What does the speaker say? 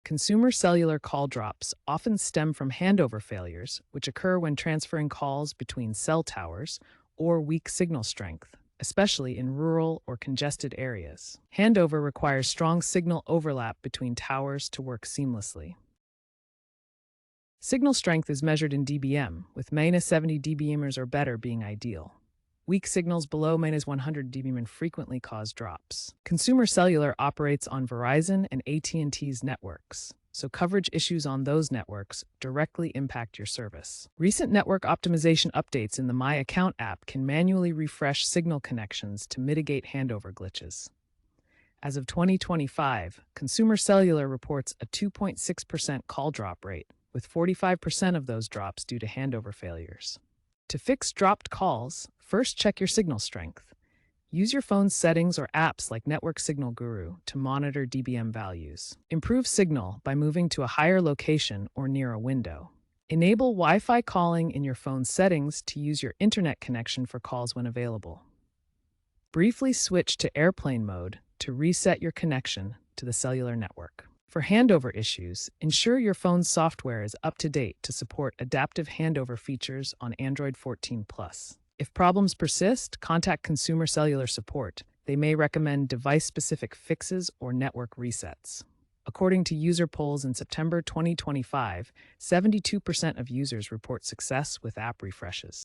Consumer cellular call drops often stem from handover failures, which occur when transferring calls between cell towers or weak signal strength, especially in rural or congested areas. Handover requires strong signal overlap between towers to work seamlessly. Signal strength is measured in dBm, with -70 dBmers or better being ideal. Weak signals below -100 dBm frequently cause drops. Consumer Cellular operates on Verizon and AT&T's networks, so coverage issues on those networks directly impact your service. Recent network optimization updates in the My Account app can manually refresh signal connections to mitigate handover glitches. As of 2025, Consumer Cellular reports a 2.6% call drop rate, with 45% of those drops due to handover failures. To fix dropped calls, first check your signal strength. Use your phone's settings or apps like Network Signal Guru to monitor dBm values. Improve signal by moving to a higher location or near a window. Enable Wi-Fi calling in your phone's settings to use your internet connection for calls when available. Briefly switch to airplane mode to reset your connection to the cellular network. For handover issues, ensure your phone's software is up to date to support adaptive handover features on Android 14 Plus. If problems persist, contact Consumer Cellular support. They may recommend device-specific fixes or network resets. According to user polls in September 2025, 72% of users report success with app refreshes.